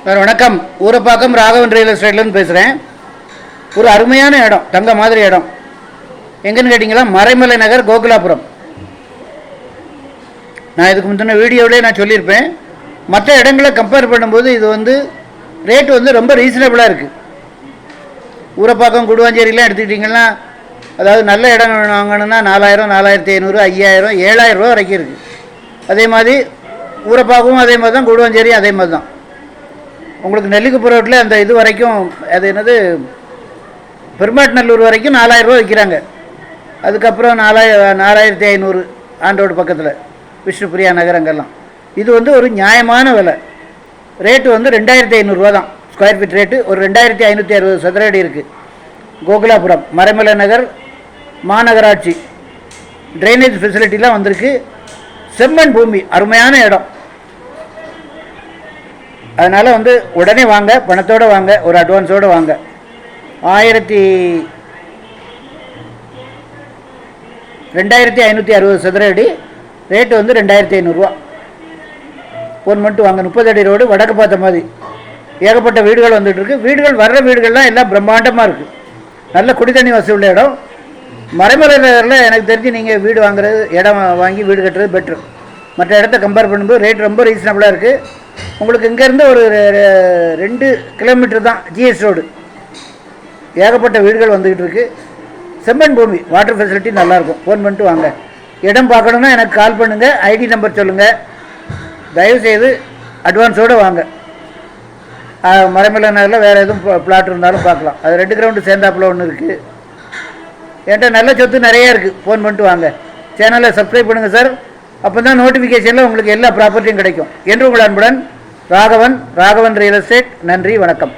Sir வணக்கம். Urapakkam Raghavan real எஸ்டேட்லேருந்து பேசுகிறேன். ஒரு அருமையான இடம், தங்க மாதிரி இடம். எங்கன்னு கேட்டிங்களா, மறைமலை நகர், கோகுலாபுரம். நான் இதுக்கு முந்தின வீடியோவிலே நான் சொல்லியிருப்பேன். மற்ற இடங்களை கம்பேர் பண்ணும்போது இது ரேட்டு ரொம்ப ரீசனபிளாக இருக்குது. ஊரப்பாக்கம் குடுவாஞ்சேரிலாம் எடுத்துக்கிட்டிங்கன்னா, அதாவது நல்ல இடம் வாங்கணுன்னா 4000, 4500, 5000, 7000 ரூபா வரைக்கும் இருக்குது. அதே மாதிரி ஊரப்பாக்கமும் அதே மாதிரி தான், குடுவாஞ்சேரியும் அதே மாதிரி தான். உங்களுக்கு நெல்லிக்குப்பம் ரோட்டில் அந்த இது வரைக்கும், அது என்னது, பெருமாட்நல்லூர் வரைக்கும் 4000 ரூபா விற்கிறாங்க. அதுக்கப்புறம் 4500 ஆண்டோடு பக்கத்தில் விஷ்ணுபிரியா நகரங்கள்லாம். இது ஒரு நியாயமான விலை. ரேட்டு 2500 தான் ஸ்கொயர் ஃபீட் ரேட்டு. ஒரு 2560 சதுர அடி இருக்குது. கோகுலாபுரம் மறைமலை நகர் மாநகராட்சி ட்ரைனேஜ் ஃபெசிலிட்டிலாம் வந்திருக்கு. செம்மண் பூமி, அருமையான இடம். அதனால் உடனே வாங்க, பணத்தோடு வாங்க, ஒரு அட்வான்ஸோடு வாங்க. 2560 சதுர அடி, ரேட்டு 2500 ரூபா. ஃபோன் பண்ணிட்டு வாங்க. 30 அடி ரோடு, வடக்கு பார்த்த மாதிரி. ஏகப்பட்ட வீடுகள் வந்துட்டுருக்கு. வீடுகள் வர்ற வீடுகள்லாம் எல்லாம் பிரம்மாண்டமாக இருக்குது. நல்ல குடித்தண்ணி வசதி உள்ள இடம். மறைமலை நகரில் எனக்கு தெரிஞ்சு நீங்கள் வீடு வாங்குறது, இடம் வாங்கி வீடு கட்டுறது பெட்ரு. மற்ற இடத்த கம்பேர் பண்ணும்போது ரேட் ரொம்ப ரீசனபிளாக இருக்குது. உங்களுக்கு இங்கேருந்து ஒரு 2 கிலோமீட்டர் தான் ஜிஎஸ் ரோடு. ஏகப்பட்ட வீடுகள் வந்துக்கிட்டு இருக்குது. செம்மண் பூமி, வாட்டர் ஃபெசிலிட்டி நல்லாயிருக்கும். ஃபோன் பண்ணிட்டு வாங்க. இடம் பார்க்கணுன்னா எனக்கு கால் பண்ணுங்கள், ஐடி நம்பர் சொல்லுங்கள். தயவுசெய்து அட்வான்ஸோடு வாங்க. மறைமலை நகரில் வேறு எதுவும் பிளாட் இருந்தாலும் பார்க்கலாம். அது 2 கிரவுண்டு சேர்ந்தாப்பில் ஒன்று இருக்குது. என்கிட்ட நல்ல சொத்து நிறையா இருக்குது. ஃபோன் பண்ணிட்டு வாங்க. சேனலை சப்ஸ்கிரைப் பண்ணுங்கள் சார். அப்போ தான் நோட்டிஃபிகேஷனில் உங்களுக்கு எல்லா ப்ராப்பர்ட்டியும் கிடைக்கும். என்று உங்கள் அன்புடன் ராகவன் ரியல் எஸ்டேட். நன்றி, வணக்கம்.